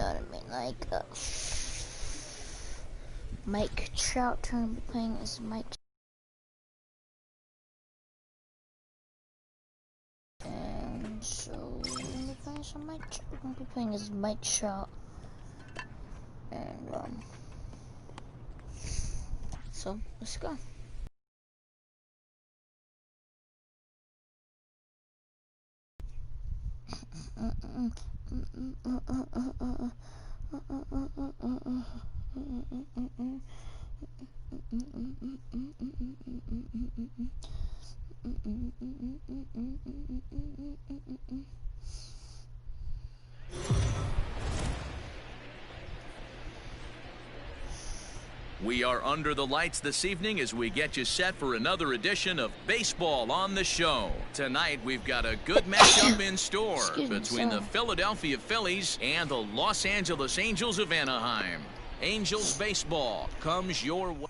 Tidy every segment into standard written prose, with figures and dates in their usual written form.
know what I mean. Like, Mike Trout turned to be playing as Mike. And so we're gonna be playing some Mike. We're gonna be playing as Mike Trout. And so let's go. We are under the lights this evening as we get you set for another edition of Baseball on the Show. Tonight we've got a good matchup in store between the Philadelphia Phillies and the Los Angeles Angels of Anaheim. Angels baseball comes your way.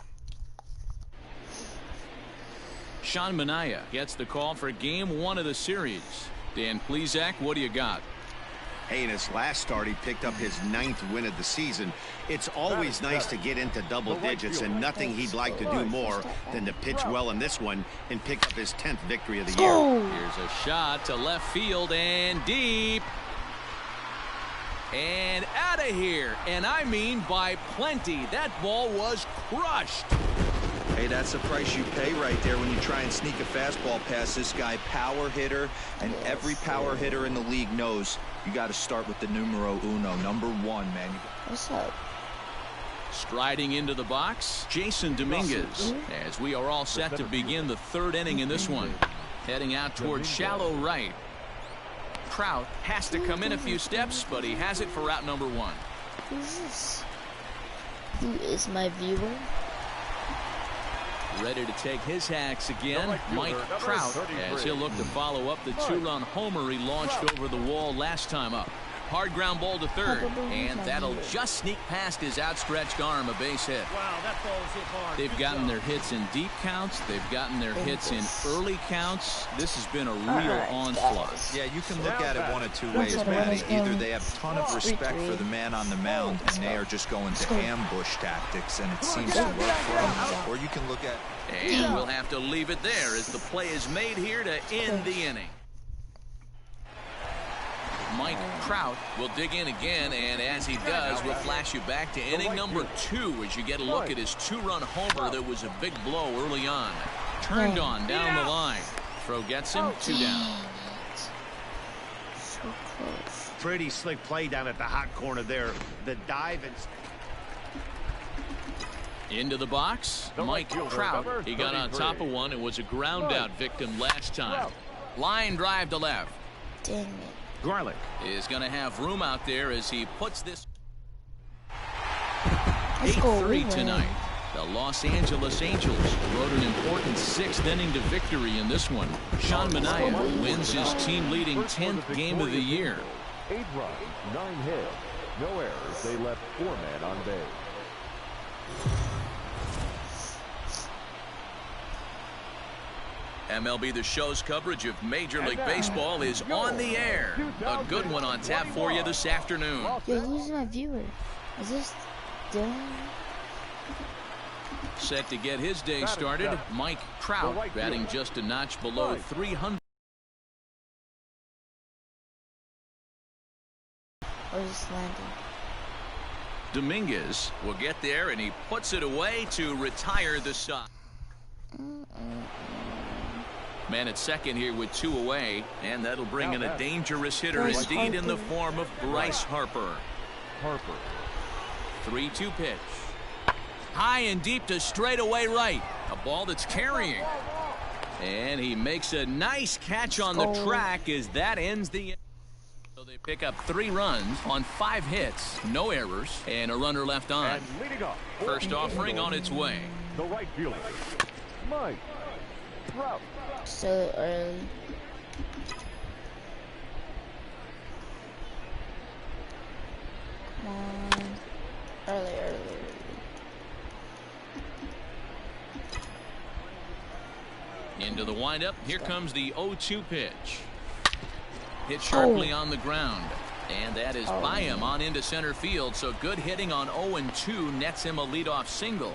Sean Manaea gets the call for game 1 of the series. Dan Plesac, what do you got? Hey, in his last start, he picked up his 9th win of the season. It's always nice to get into double digits, and nothing he'd like to do more than to pitch well in this one and pick up his 10th victory of the year. Here's a shot to left field and deep. And out of here. And I mean by plenty. That ball was crushed. Hey, that's the price you pay right there when you try and sneak a fastball past this guy. Power hitter, and every power hitter in the league knows you got to start with the numero uno, number 1, man. What's up? Striding into the box, Jason Dominguez, as we are all set to begin the 3rd inning in this one. Heading out towards shallow right. Trout has to come in a few steps, but he has it for route number 1. Who's this? Who is my viewer? Ready to take his hacks again, Mike Trout, as he'll look to follow up the 2-run homer he launched over the wall last time up. Hard ground ball to 3rd, and that'll just sneak past his outstretched arm, a base hit. Wow, that ball's hit hard. They've gotten their hits in deep counts. They've gotten their hits in early counts. This has been a real onslaught. Yeah, you can look at it one of 2 ways, Matty. Either they have a ton of respect for the man on the mound, and they are just going to ambush tactics, and it seems to work for them. Or you can look at... And we'll have to leave it there as the play is made here to end the inning. Mike Trout will dig in again, and as he does, we'll flash you back to inning number 2 as you get a look at his 2-run homer that was a big blow early on. Turned on down the line. Throw gets him, 2 down. So close. Pretty slick play down at the hot corner there. The dive and... Into the box, Mike Trout. He got on top of one and was a ground-out victim last time. Line drive to left. Dang it. Garlic is going to have room out there as he puts this 8-3 tonight. The Los Angeles Angels rode an important 6th inning to victory in this one. Sean Manaea wins his team-leading 10th game of the year. 8 runs, 9 hits, no errors. They left 4 men on base. MLB The Show's coverage of Major League Baseball is on the air. A good one on tap for you this afternoon. Yo, who's my viewer? Is this Dylan? Set to get his day started, Mike Trout batting just a notch below 300. Or is this landing? Dominguez will get there, and he puts it away to retire the side. Man at second here with 2 away, and that'll bring in a dangerous hitter indeed in the form of Bryce Harper. 3-2 pitch. High and deep to straightaway right. A ball that's carrying. And he makes a nice catch on the track as that ends the inning. So they pick up 3 runs on 5 hits, no errors, and a runner left on. First offering on its way. The right fielder, Mike Trout. So early. Come on. Early. Into the windup. Here comes the 0-2 pitch. Hit sharply on the ground. And that is by him on into center field. So good hitting on 0-2 nets him a leadoff single.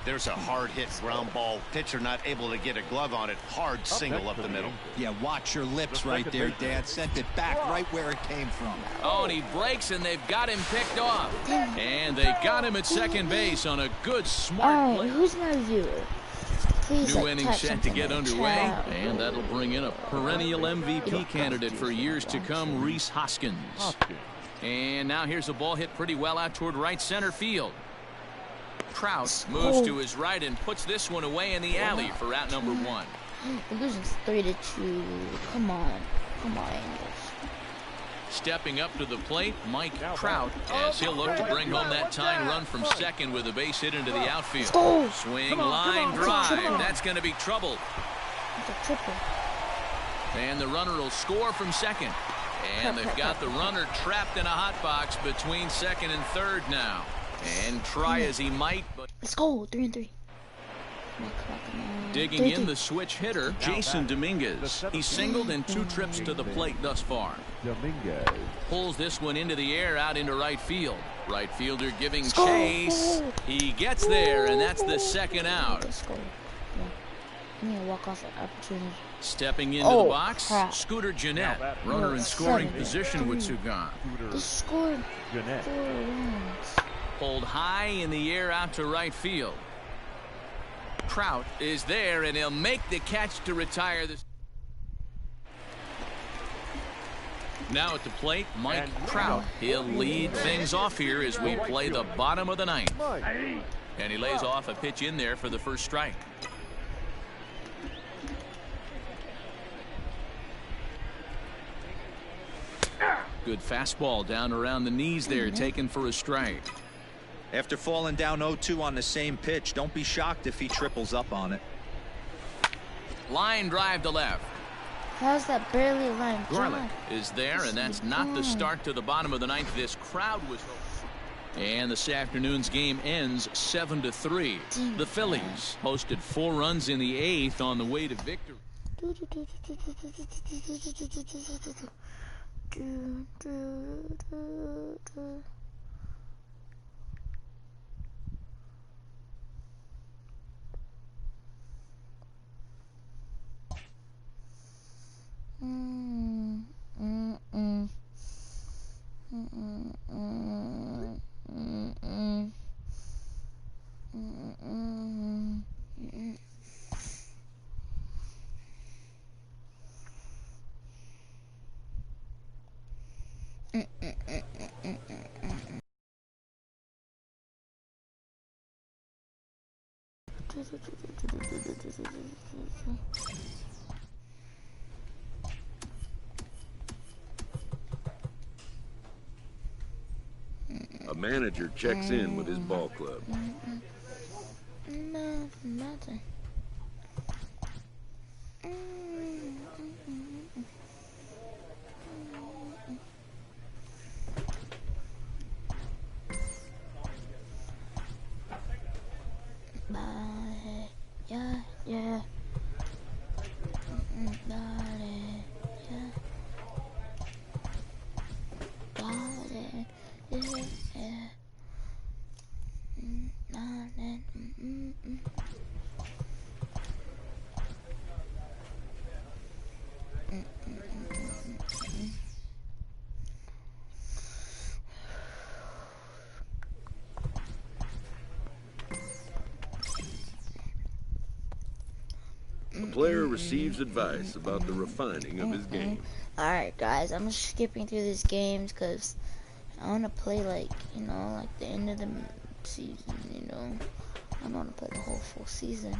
There's a hard hit ground ball. Pitcher not able to get a glove on it. Hard single up the middle. Yeah, watch your lips right there, Dad. Sent it back right where it came from. Oh, and he breaks, and they've got him picked off. And they got him at second base on a good, smart play. Who's my viewer? Please, New like, inning set to get underway, and that'll bring in a perennial MVP candidate for years to come, Rhys Hoskins. And now here's a ball hit pretty well out toward right center field. Trout moves to his right and puts this one away in the alley for out number 1. We're losing 3-2. Come on, Angels. Stepping up to the plate, Mike Trout, as he'll look to bring home that tying run from second with a base hit into the outfield. Swing, line drive. That's going to be trouble. It's a triple. And the runner will score from second. And they've got the runner trapped in a hot box between second and third now. And try as he might, but let's go. 3-3. Digging in the switch hitter, Jason Dominguez. He's singled in 2 trips to the plate thus far. Dominguez Pulls this one into the air out into right field. Right fielder giving chase. He gets there, and that's the second out. Let's go. Yeah. You need to walk off an opportunity. Stepping into the box, Scooter Gennett. Runner in scoring 7-3. position with Sugan. They scored Gennett. 4 runs. Pulled high in the air out to right field. Trout is there, and he'll make the catch to retire this. Now at the plate, Mike Trout. He'll lead things off here as we play the bottom of the 9th. And he lays off a pitch in there for the first strike. Good fastball down around the knees there, taken for a strike. After falling down 0-2 on the same pitch, don't be shocked if he triples up on it. Line drive to left. How's that barely a line Garlick drive? is there, and that's not the start to the bottom of the 9th. This crowd was. And this afternoon's game ends 7-3. The Phillies posted 4 runs in the 8th on the way to victory. A manager checks in with his ball club. No, nothing. Yeah, yeah. A player receives advice about the refining of his game. Alright guys, I'm skipping through these games because I want to play like the end of the season, I don't want to play the whole full season.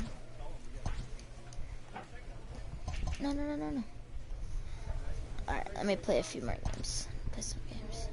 No. Alright, let me play a few more games. Play some games.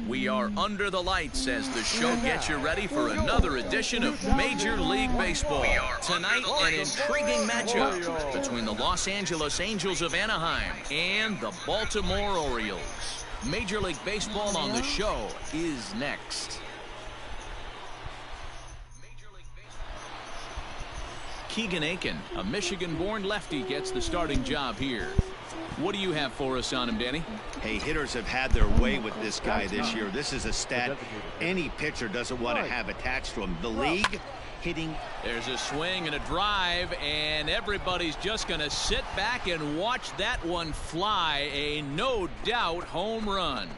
We are under the lights as the show gets you ready for another edition of Major League Baseball. Tonight, an intriguing matchup between the Los Angeles Angels of Anaheim and the Baltimore Orioles. Major League Baseball on the show is next. Keegan Aiken, a Michigan-born lefty, gets the starting job here. What do you have for us on him, Danny? Hey, hitters have had their way with this guy this year. This is a stat any pitcher doesn't want to have attached to him. The league hitting. There's a swing and a drive, and everybody's just going to sit back and watch that one fly. A no-doubt home run.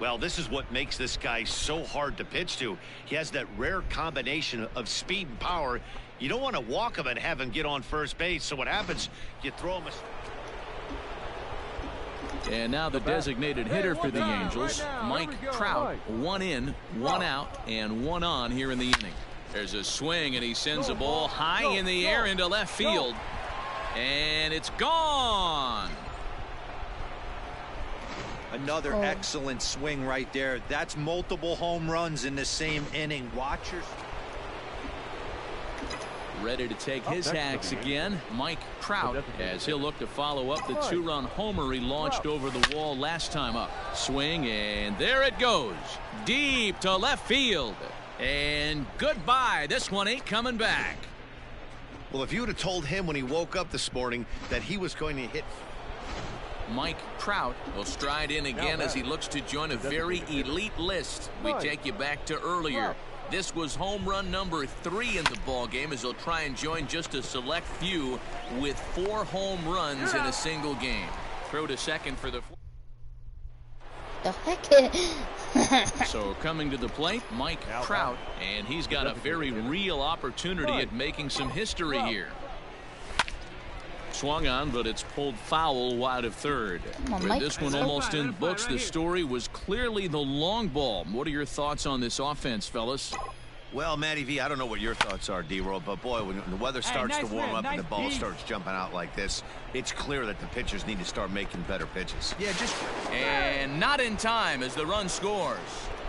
Well, this is what makes this guy so hard to pitch to. He has that rare combination of speed and power. You don't want to walk him and have him get on first base. So what happens? You throw him And now the designated hitter for the Angels, Mike Trout. 1 in, 1 out, and 1 on here in the inning. There's a swing, and he sends a ball high in the air into left field. And it's gone. Another excellent swing right there. That's multiple home runs in the same inning. Watch your... Ready to take his hacks again, Mike Trout, as he'll look to follow up the 2-run homer he launched over the wall last time up. Swing, and there it goes. Deep to left field. And goodbye. This one ain't coming back. Well, if you would have told him when he woke up this morning that he was going to hit... Mike Trout will stride in again as he looks to join a very elite list. We take you back to earlier. This was home run number 3 in the ball game, as he'll try and join just a select few with 4 home runs in a single game. Throw to second for the... The heck? So coming to the plate, Mike Trout, and he's got a very real opportunity at making some history here. Swung on, but it's pulled foul wide of third. With this one almost in books, the story was clearly the long ball. What are your thoughts on this offense, fellas? Well, Matty V, I don't know what your thoughts are, D-Roll, but boy, when the weather starts to warm up and the ball starts jumping out like this, it's clear that the pitchers need to start making better pitches. Yeah, and not in time as the run scores.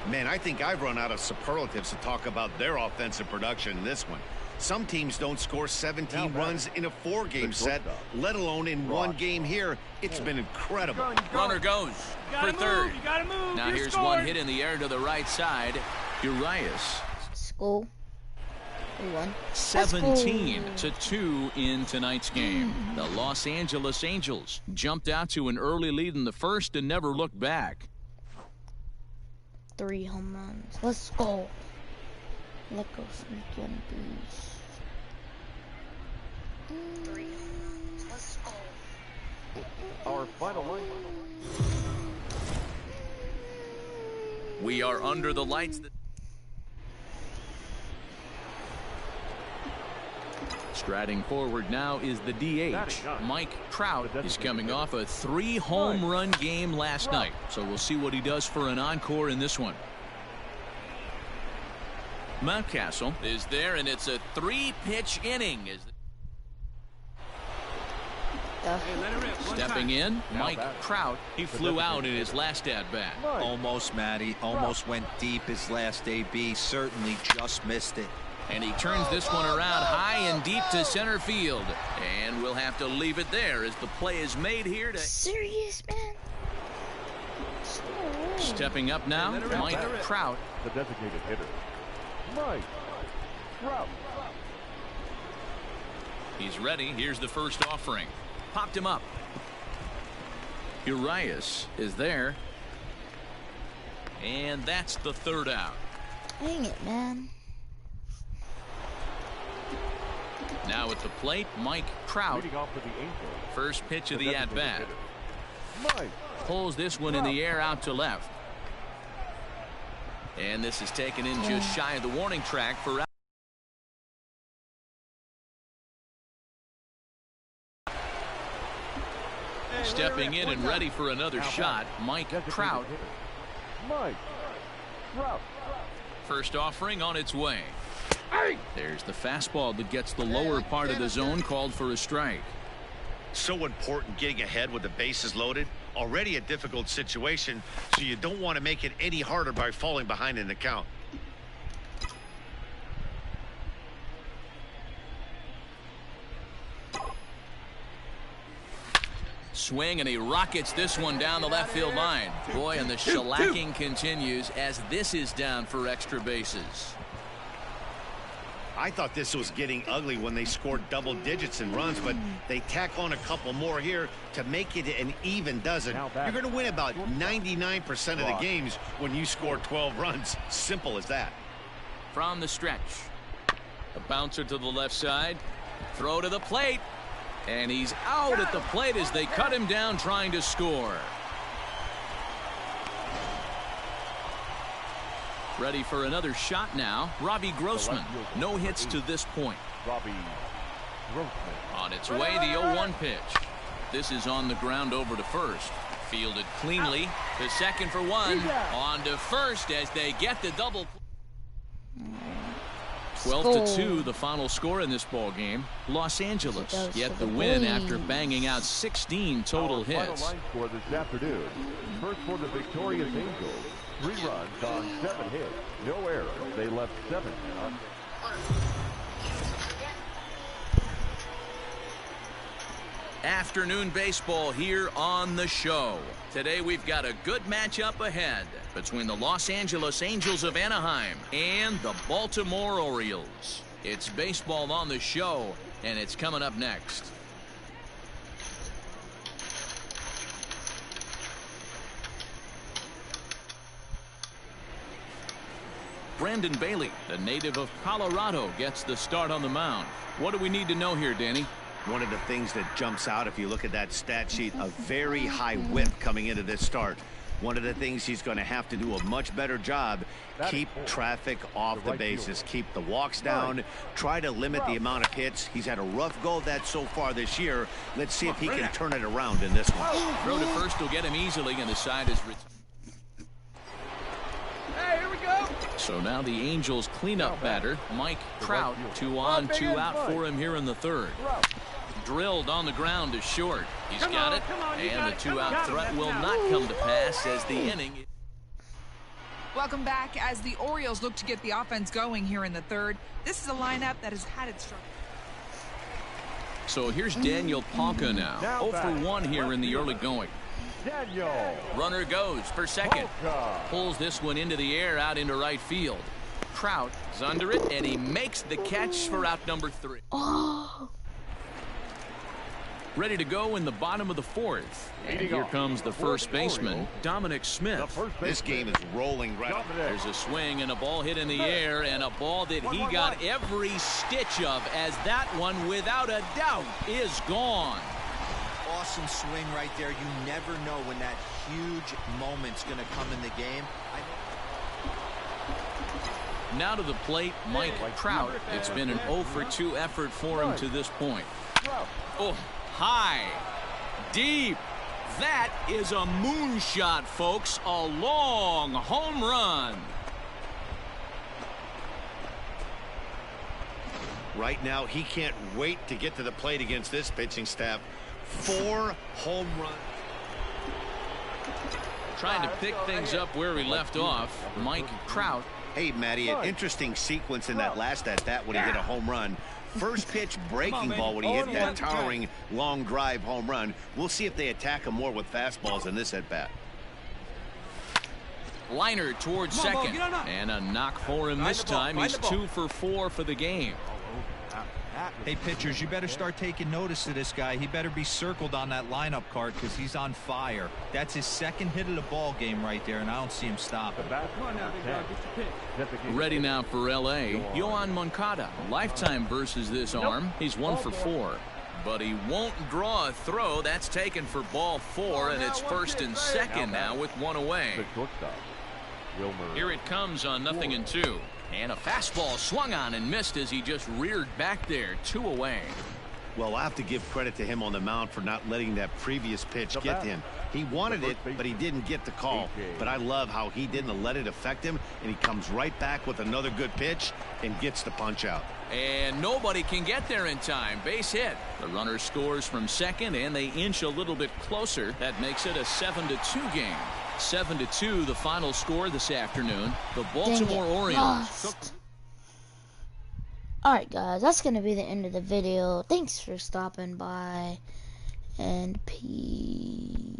Man, I think I've run out of superlatives to talk about their offensive production in this one. Some teams don't score 17 runs in a 4-game set, let alone in one game here. It's been incredible. Runner goes for third. Now here's one hit in the air to the right side. Urias. School. 17-2 in tonight's game. The Los Angeles Angels jumped out to an early lead in the first and never looked back. 3 home runs. Let's go. Let go, freaking beast. 3 home runs. Let's go. Our final line. We are under the lights. Striding forward now is the DH. Mike Trout is coming off a 3 home run game last night. So we'll see what he does for an encore in this one. Mountcastle is there, and it's a 3-pitch inning. Stepping in, Mike Trout. He flew out in his last at-bat. Almost, Matty. Almost went deep his last AB. Certainly just missed it. And he turns this one around high and deep to center field. And we'll have to leave it there as the play is made here. Serious, man? Stepping up now, Mike Trout. The designated hitter, Mike Trout. He's ready. Here's the first offering. Popped him up. Urias is there. And that's the third out. Dang it, man. Now at the plate, Mike Trout. First pitch of the at-bat. Pulls this one in the air out to left. And this is taken in just shy of the warning track for out. Stepping in and ready for another shot, Mike Trout. Mike Trout. First offering on its way. There's the fastball that gets the lower part of the zone, called for a strike. So important getting ahead with the bases loaded. Already a difficult situation, so you don't want to make it any harder by falling behind in the count. Swing, and he rockets this one down the left field line. Boy, and the shellacking continues as this is down for extra bases. I thought this was getting ugly when they scored double digits in runs, but they tack on a couple more here to make it an even dozen. You're going to win about 99% of the games when you score 12 runs. Simple as that. From the stretch. A bouncer to the left side. Throw to the plate. And he's out at the plate as they cut him down trying to score. Ready for another shot now. Robbie Grossman. No hits to this point. On its way, the 0-1 pitch. This is on the ground over to first. Fielded cleanly. To second for one. On to first as they get the double. 12-2, the final score in this ball game. Los Angeles get the win after banging out 16 total hits. Final line score this afternoon. First for the victorious Angels. 3 runs on 7 hits. No errors. They left 7 on. Afternoon baseball here on the show. Today we've got a good matchup ahead between the Los Angeles Angels of Anaheim and the Baltimore Orioles. It's baseball on the show, and it's coming up next. Brandon Bailey, the native of Colorado, gets the start on the mound. What do we need to know here, Danny? One of the things that jumps out if you look at that stat sheet, a very high whip coming into this start. One of the things he's going to have to do a much better job, keep traffic off the bases, keep the walks down, try to limit the amount of hits. He's had a rough go of that so far this year. Let's see if he can turn it around in this one. Throw to first will get him easily, and the side is so now the Angels cleanup batter, Mike Trout, 2 on, 2 out for him here in the third. Drilled on the ground to short. He's got it, and the 2-out threat will not come to pass as the inning. Welcome back as the Orioles look to get the offense going here in the third. This is a lineup that has had its struggle. So here's Daniel Palka now. 0 for 1 here in the early going. Daniel. Runner goes for second. Pulls this one into the air out into right field. Trout is under it, and he makes the catch for out number 3. Ready to go in the bottom of the 4th. And here comes the first baseman, Dominic Smith. This game is rolling right up. There's a swing and a ball hit in the air, and a ball that he got every stitch of, as that one, without a doubt, is gone. Awesome swing right there. You never know when that huge moment's going to come in the game. Now to the plate, Mike Trout. It's been an 0 for 2 effort for him to this point. Oh, high, deep. That is a moonshot, folks. A long home run. Right now, he can't wait to get to the plate against this pitching staff. 4 home runs. Trying to pick things up where we left off, Mike Trout. Hey, Matty, an interesting sequence in that last at-bat when he hit a home run. First pitch breaking ball when he hit that towering long drive home run. We'll see if they attack him more with fastballs in this at-bat. Liner towards second, and a knock for him this time. He's 2 for 4 for the game. Hey, pitchers, you better start taking notice of this guy. He better be circled on that lineup card because he's on fire. That's his second hit of the ball game right there, and I don't see him stopping. Ready now for L.A. Yohan Moncada. Lifetime versus this arm. He's 1 for 4. But he won't draw a throw. That's taken for ball 4, and it's first and second now with 1 away. Here it comes on 0-2. And a fastball swung on and missed as he just reared back there. 2 away. Well, I have to give credit to him on the mound for not letting that previous pitch get to him. He wanted it, but he didn't get the call. But I love how he didn't let it affect him, and he comes right back with another good pitch and gets the punch out. And nobody can get there in time. Base hit. The runner scores from second, and they inch a little bit closer. That makes it a 7-2 game. 7-2, the final score this afternoon. The Baltimore Orioles. Alright guys, that's going to be the end of the video. Thanks for stopping by, and peace.